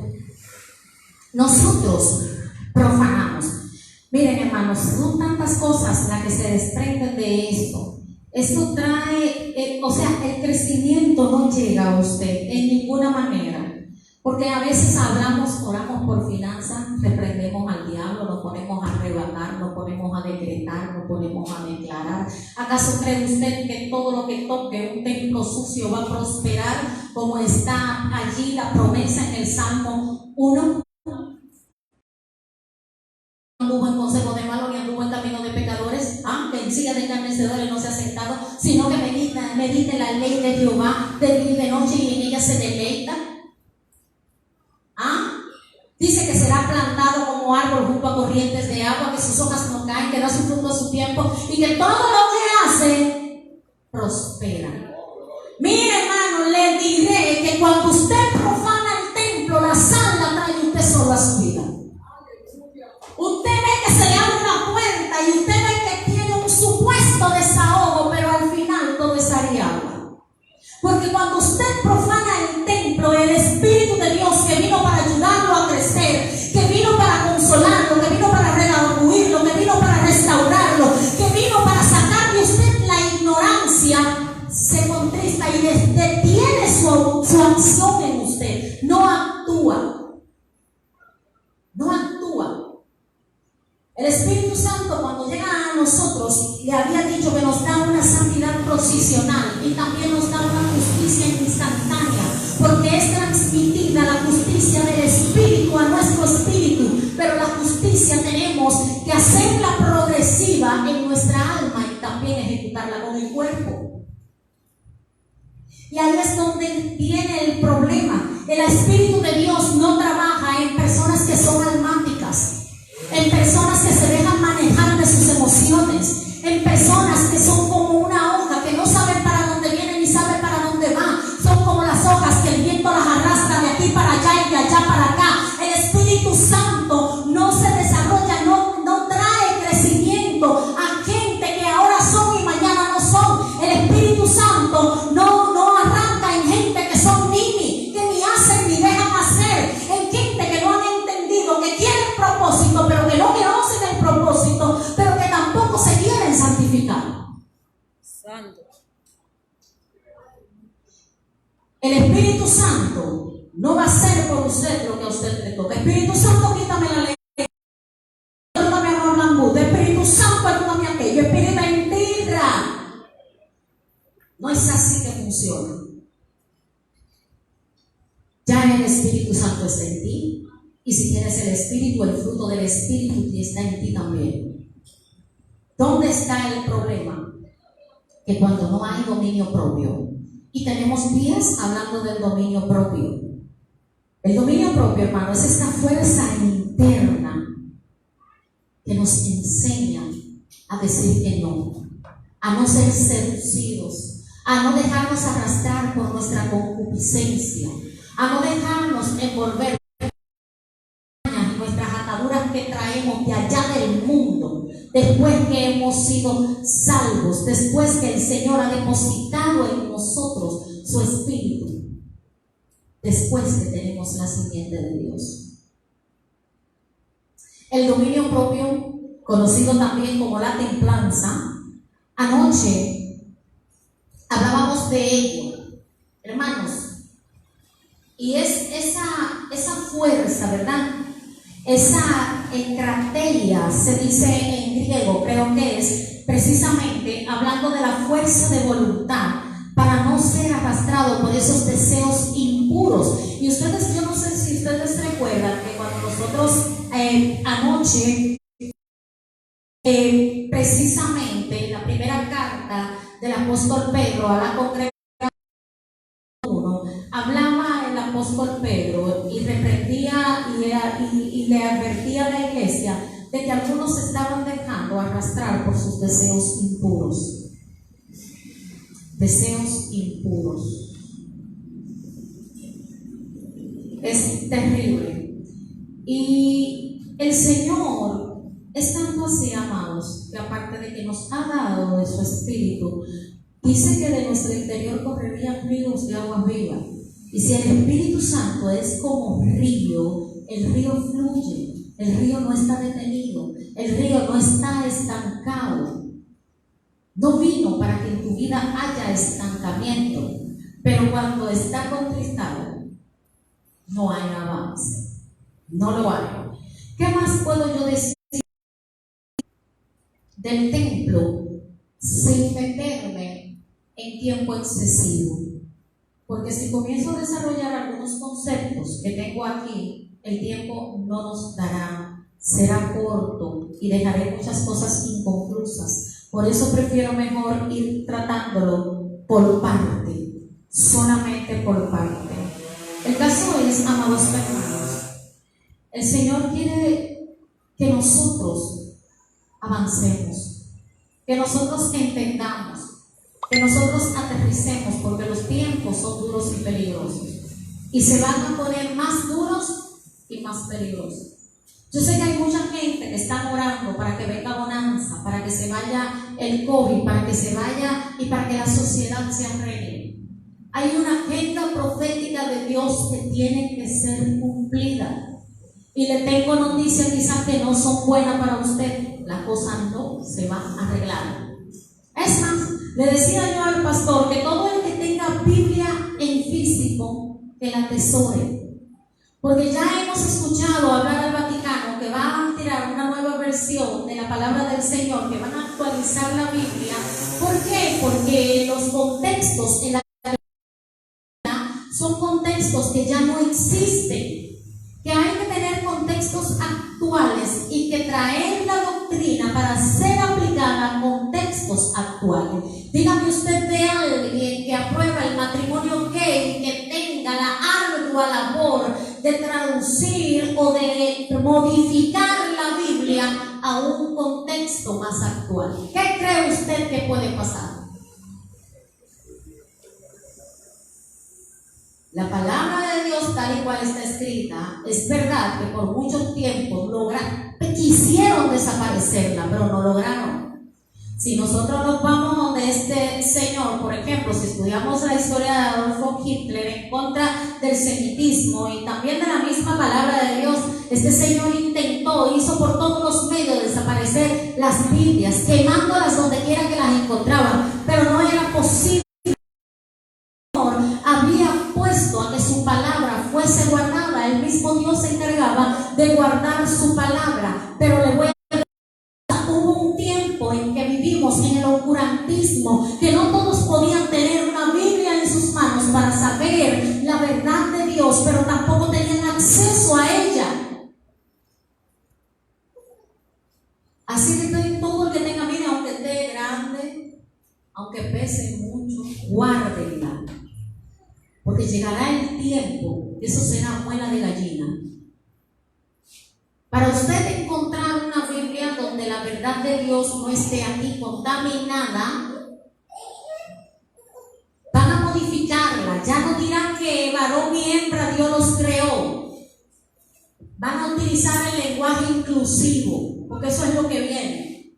nosotros profanamos? Miren, hermanos, son tantas cosas las que se desprenden de esto. Esto trae, el crecimiento no llega a usted en ninguna manera. Porque a veces oramos por finanzas, reprendemos al diablo, nos ponemos a arrebatar, nos ponemos a decretar, nos ponemos a declarar. ¿Acaso cree usted que todo lo que toque un templo sucio va a prosperar, como está allí la promesa en el Salmo 1? No anduvo en consejo de malos, ni anduvo en camino de pecadores, aunque en silla de escarnecedores no se ha sentado, sino que medite la ley de Jehová de día y de noche, y en ella se deleita. Dice que será plantado como árbol junto a corrientes de agua, que sus hojas no caen, que da su fruto a su tiempo, y que todo lo que hace prospera. Mire, hermano, le diré que cuando usted profana el templo, la sal la trae usted solo a su vida. Usted ve que se le abre una puerta y usted ve que tiene un supuesto desahogo, pero al final todo es agua. Porque cuando usted profana el templo, el Espíritu de Dios que vino para ayudarlo a crecer, no actúa. No actúa. El Espíritu Santo, cuando llega a nosotros, le había dicho que nos da una santidad provisional y también nos da una justicia instantánea, porque es transmitida la justicia del Espíritu a nuestro espíritu, pero la justicia tenemos que hacerla progresiva en nuestra alma y también ejecutarla con el cuerpo. Y ahí es donde viene el problema. El Espíritu de Dios no trabaja en personas que son almáticas, en personas que se dejan manejar de sus emociones, en personas que son como una hoja, que no saben para dónde vienen ni saben para dónde van. Son como las hojas que el viento las arrastra de aquí para allá y de allá para acá. El Espíritu Santo no se desarrolla, no trae crecimiento a gente que ahora son y mañana no son. El Espíritu Santo no arranca en gente que son nini, que ni hacen ni dejan hacer, en gente que no han entendido, que quieren propósito, pero que no conocen el propósito, pero que tampoco se quieren santificar. Santo. El Espíritu Santo no va a hacer por usted lo que a usted le toca. Espíritu Santo, quítame la ley. Ayúdame a no hablar mudo. Espíritu Santo, ayúdame a aquello. Espíritu, mentira. No es así que funciona. Ya el Espíritu Santo está en ti. Y si tienes el Espíritu, el fruto del Espíritu está en ti también. ¿Dónde está el problema? Que cuando no hay dominio propio, y tenemos días hablando del dominio propio. El dominio propio, hermano, es esta fuerza interna que nos enseña a decir que no, a no ser seducidos, a no dejarnos arrastrar por nuestra concupiscencia, a no dejarnos envolver nuestras ataduras que traemos de allá del mundo, después que hemos sido salvos, después que el Señor ha depositado en nosotros su Espíritu, después que tenemos la simiente de Dios. El dominio propio, conocido también como la templanza, anoche hablábamos de ello, hermanos, y es esa fuerza, ¿verdad? Esa estrategia, se dice en griego, creo que es precisamente hablando de la fuerza de voluntad para no ser arrastrado por esos deseos impuros. Y ustedes, yo no sé si ustedes recuerdan que cuando nosotros anoche, precisamente en la primera carta del apóstol Pedro a la congregación, hablaba el apóstol Pedro y reprendía y le advertía a la iglesia de que algunos se estaban dejando arrastrar por sus deseos impuros. Deseos impuros. Es terrible. Y el Señor es tanto así, amados, que aparte de que nos ha dado de su Espíritu, dice que de nuestro interior correrían ríos de agua viva. Y si el Espíritu Santo es como río, el río fluye, el río no está detenido, el río no está estancado. No vino para que en tu vida haya estancamiento, pero cuando está contristado, no hay avance, no lo hay. ¿Qué más puedo yo decir del templo sin meterme en tiempo excesivo? Porque si comienzo a desarrollar algunos conceptos que tengo aquí, el tiempo no nos dará, será corto y dejaré muchas cosas inconclusas. Por eso prefiero mejor ir tratándolo por parte, solamente por parte. El caso es, amados hermanos, el Señor quiere que nosotros avancemos, que nosotros entendamos, que nosotros aterricemos, porque los tiempos son duros y peligrosos y se van a poner más duros y más peligrosos. Yo sé que hay mucha gente que está orando para que venga bonanza, para que se vaya el COVID, para que se vaya y para que la sociedad se arregle. Hay una agenda profética de Dios que tiene que ser cumplida. Y le tengo noticias quizás que no son buenas para usted. La cosa no se va a arreglar. Es más, le decía yo al pastor que todo el que tenga Biblia en físico, que la atesore. Porque ya hemos escuchado hablar al Vaticano que va a tirar una nueva versión de la palabra del Señor, que van a actualizar la Biblia. ¿Por qué? Porque los contextos en la son contextos que ya no existen, que hay que tener contextos actuales y que traer la doctrina para ser aplicada a contextos actuales. Dígame usted de alguien que aprueba el matrimonio gay, que tenga la ardua labor de traducir o de modificar la Biblia a un contexto más actual. ¿Qué cree usted que puede pasar? La palabra de Dios tal y cual está escrita, es verdad que por mucho tiempo quisieron desaparecerla, pero no lograron. Si nosotros nos vamos donde este señor, por ejemplo, si estudiamos la historia de Adolfo Hitler en contra del semitismo y también de la misma palabra de Dios, este señor hizo por todos los medios desaparecer las Biblias, quemándolas donde quiera que las encontraban, pero no era posible. Había puesto a que su palabra fuese guardada, el mismo Dios se encargaba de guardar su palabra, pero le voy a decir, hubo un tiempo en que vivimos en el oscurantismo, que no todos podían tener una Biblia en sus manos para saber la verdad de Dios, pero tampoco tenían acceso a ella. Así que todo el que tenga Biblia, aunque esté grande, aunque pese mucho, guárdenla. Porque llegará el tiempo, eso será muela de gallina. Para usted encontrar una Biblia donde la verdad de Dios no esté aquí contaminada, van a modificarla. Ya no dirán que varón y hembra Dios los creó. Van a utilizar el lenguaje inclusivo, porque eso es lo que viene.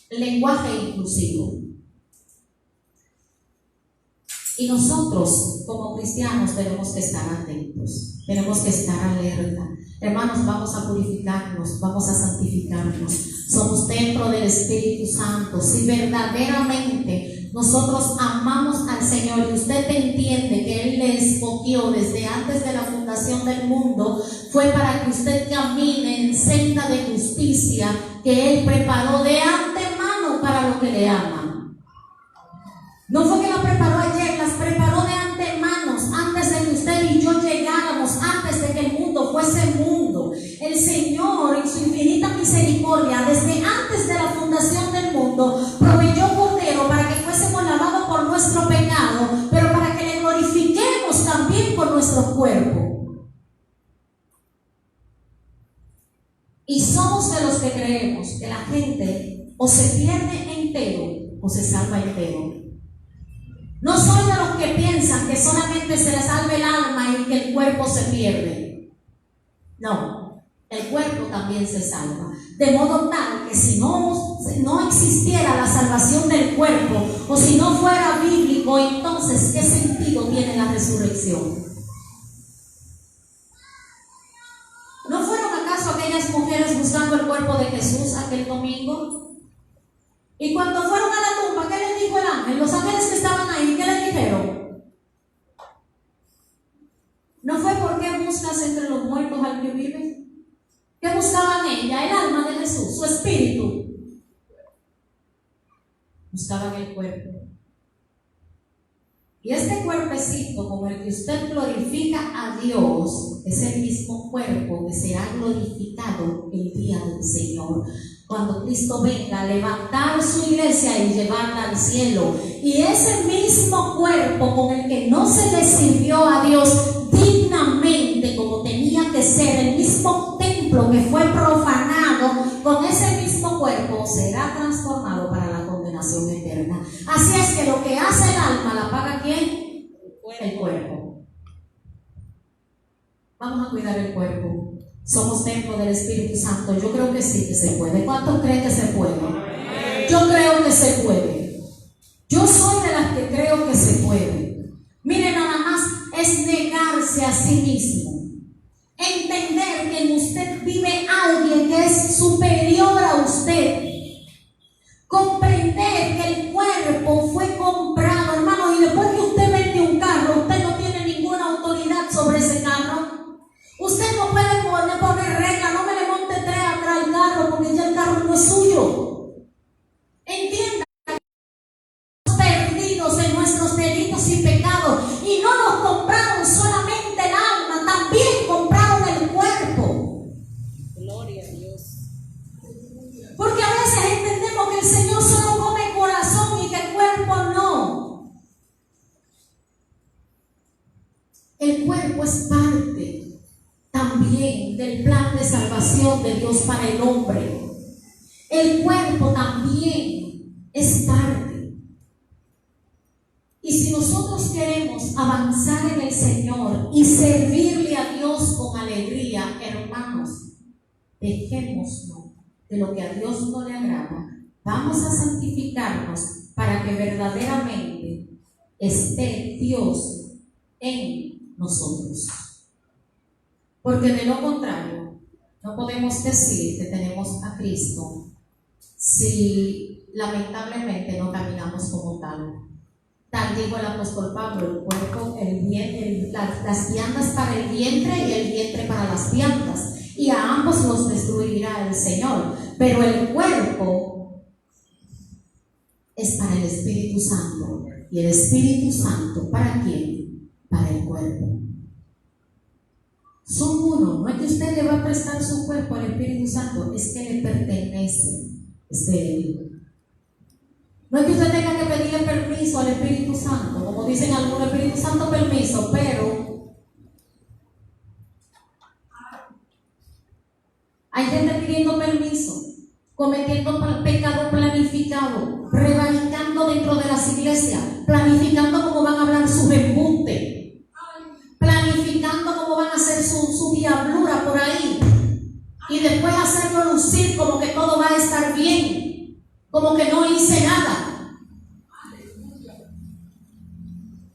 El lenguaje inclusivo. Y nosotros, como cristianos, tenemos que estar atentos, tenemos que estar alerta. Hermanos, vamos a purificarnos, vamos a santificarnos. Somos templo del Espíritu Santo. Si verdaderamente nosotros amamos al Señor y usted entiende que Él le escogió desde antes de la fundación del mundo, fue para que usted camine en senda de justicia que Él preparó de antemano para los que le aman. No fue que la preparó ayer, las preparó de antemano, antes de que usted y yo llegáramos, antes de que el mundo fuese mundo. El Señor, en su infinita misericordia, desde antes de la fundación del mundo, proveyó cordero para que fuésemos lavados por nuestro pecado, pero para que le glorifiquemos también por nuestro cuerpo. Y somos de los que creemos que la gente o se pierde entero o se salva entero. No soy de los que piensan que solamente se le salve el alma y que el cuerpo se pierde. No, el cuerpo también se salva. De modo tal que si no existiera la salvación del cuerpo, o si no fuera bíblico, entonces ¿qué sentido tiene la resurrección? ¿No fueron acaso aquellas mujeres buscando el cuerpo de Jesús aquel domingo? Y cuando fueron a la tumba, ¿qué les dijo el ángel? Los ángeles que estaban ahí, ¿qué les dijeron? ¿No fue por qué buscas entre los muertos al que vive? ¿Qué buscaban ella? El alma de Jesús, su espíritu. Buscaban el cuerpo. Y este cuerpecito, como el que usted glorifica a Dios, es el mismo cuerpo que será glorificado el día del Señor, cuando Cristo venga a levantar su iglesia y llevarla al cielo. Y ese mismo cuerpo con el que no se le sirvió a Dios dignamente como tenía que ser, el mismo templo que fue profanado, con ese mismo cuerpo será transformado para la condenación eterna. Así es que lo que hace el alma la paga ¿quién? El cuerpo. Vamos a cuidar el cuerpo. Somos templo del Espíritu Santo. Yo creo que sí que se puede. ¿Cuántos creen que se puede? Yo creo que se puede. Yo soy de las que creo que se puede. Miren, nada más es negarse a sí mismo. Entender que en usted vive alguien que es superior a usted. Comprender que el cuerpo fue comprado, hermano, y después que usted vende un carro, usted no tiene ninguna autoridad sobre ese carro. Usted también del plan de salvación de Dios para el hombre. El cuerpo también es parte. Y si nosotros queremos avanzar en el Señor y servirle a Dios con alegría, hermanos, dejémonos de lo que a Dios no le agrada. Vamos a santificarnos para que verdaderamente esté Dios en nosotros. Porque de lo contrario, no podemos decir que tenemos a Cristo si lamentablemente no caminamos como tal. Tal dijo el apóstol Pablo: el cuerpo, las viandas para el vientre y el vientre para las viandas, y a ambos los destruirá el Señor. Pero el cuerpo es para el Espíritu Santo, y el Espíritu Santo, ¿para quién? Para el cuerpo. Son uno. No es que usted le va a prestar su cuerpo al Espíritu Santo, es que le pertenece. Es de Él. No es que usted tenga que pedirle permiso al Espíritu Santo, como dicen algunos: Espíritu Santo, permiso, pero hay gente pidiendo permiso, cometiendo pecado planificado, prevaricando dentro de las iglesias, planificando cómo van a hablar sus embustes, planificando cómo van a hacer su diablura por ahí, y después hacerlo lucir como que todo va a estar bien, como que no hice nada.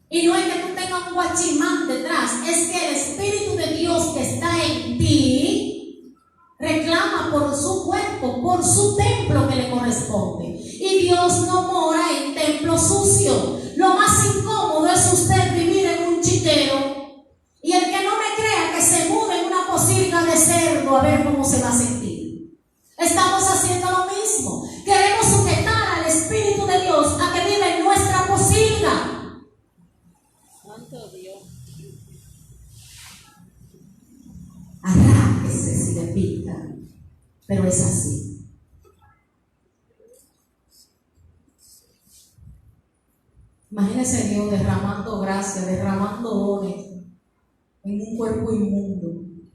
Y no es que tú tengas un guachimán detrás, es que el Espíritu de Dios que está en ti reclama por su cuerpo, por su templo que le corresponde. Y Dios no mora en templo sucio. Lo más incómodo es usted vivir en un chiquero, y el que no me crea, que se mude en una pocilga de cerdo a ver cómo se va a sentir. Estamos haciendo lo mismo. Queremos sujetar al Espíritu de Dios a que vive en nuestra pocilga. Santo Dios. Arráquese si le pica, pero es así. Imagínese Dios derramando gracia, derramando dones en un cuerpo inmundo,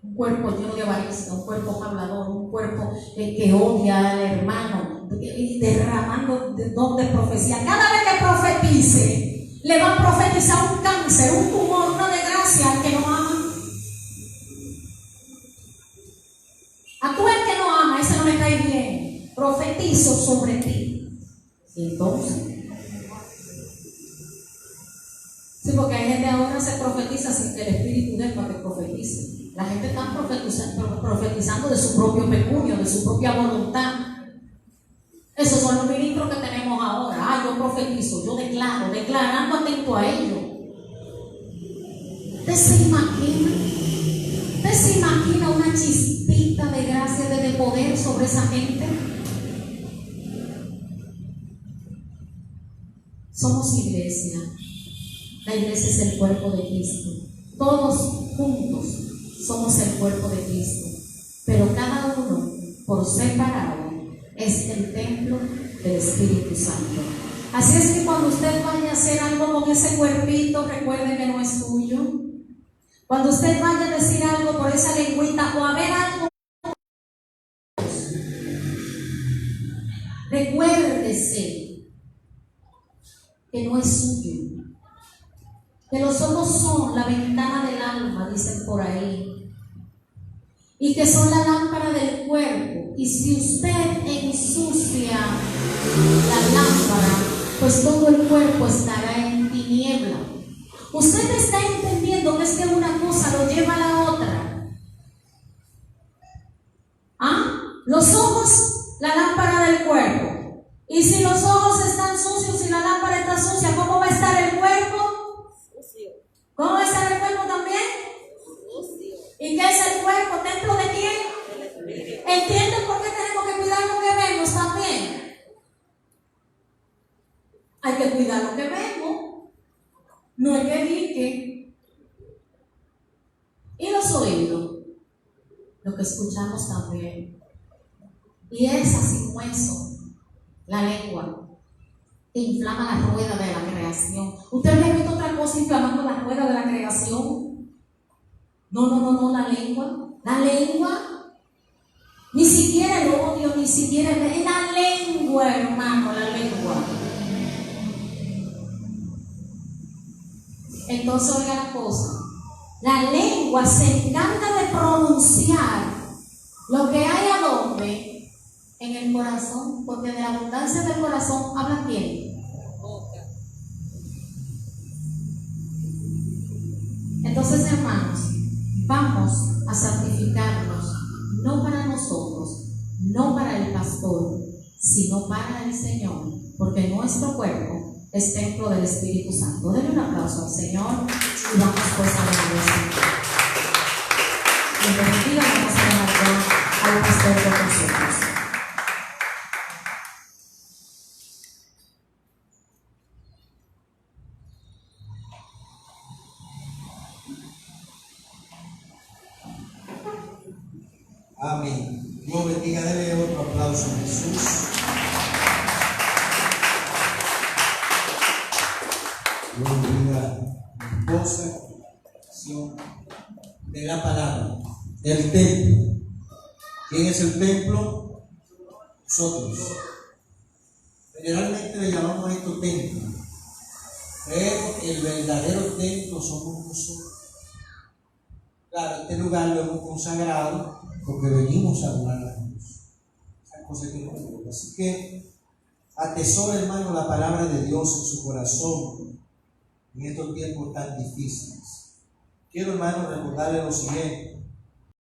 un cuerpo lleno de avaricia, un cuerpo hablador, un cuerpo que odia al hermano, y derramando don de profecía. Cada vez que profetice, le va a profetizar un cáncer, un tumor, una desgracia al que no ama. A tú el que no ama, ese no me cae bien, profetizo sobre ti. Y entonces, sí, porque hay gente ahora se profetiza sin que el Espíritu dé para que profetice. La gente está profetizando de su propio pecunio, de su propia voluntad. Esos son los ministros que tenemos ahora. Yo profetizo, yo declaro, declarando atento a ello. ¿Usted se imagina? ¿Usted se imagina una chispita de gracia, de poder sobre esa gente? Somos iglesia. La iglesia es el cuerpo de Cristo. Todos juntos somos el cuerpo de Cristo. Pero cada uno, por separado, es el templo del Espíritu Santo. Así es que cuando usted vaya a hacer algo con ese cuerpito, recuerde que no es suyo. Cuando usted vaya a decir algo por esa lengüita o a ver algo, recuérdese que no es suyo. Que los ojos son la ventana del alma, dicen por ahí, y que son la lámpara del cuerpo. Y si usted ensucia la lámpara, pues todo el cuerpo estará en tiniebla. Usted está entendiendo que es que una cosa lo lleva a la otra. Los ojos, la lámpara del cuerpo. Y si los ojos están sucios y la lámpara está sucia, ¿cómo va a estar el cuerpo? ¿Cómo va a estar el cuerpo también? ¿Y qué es el cuerpo? ¿Templo de quién? ¿Entienden por qué tenemos que cuidar lo que vemos también? Hay que cuidar lo que vemos. No es que dique. Y los oídos, lo que escuchamos también. Y esa sin hueso, la lengua, que inflama la rueda de la creación. ¿Usted había visto otra cosa inflamando la rueda de la creación? No, la lengua. La lengua. Ni siquiera el odio, ni siquiera la lengua, hermano, la lengua. Entonces, oiga la cosa. La lengua se encarga de pronunciar lo que hay a donde en el corazón, porque de la abundancia del corazón habla quién. Boca. Entonces, hermanos, vamos a santificarnos, no para nosotros, no para el pastor, sino para el Señor, porque nuestro cuerpo es templo del Espíritu Santo. Denle un aplauso al Señor y vamos pues a la iglesia. En definitiva, vamos a dejar ya al pastor con nosotros. Amén. Dios bendiga, dele otro aplauso a Jesús. Dios bendiga la esposa de la palabra. El templo. ¿Quién es el templo? Nosotros. Generalmente le llamamos a esto templo, pero el verdadero templo somos nosotros. Claro, este lugar lo hemos consagrado porque venimos a adorar a Dios. Esa cosa que no me gusta. Así que atesora, hermano, la palabra de Dios en su corazón en estos tiempos tan difíciles. Quiero, hermano, recordarle lo siguiente.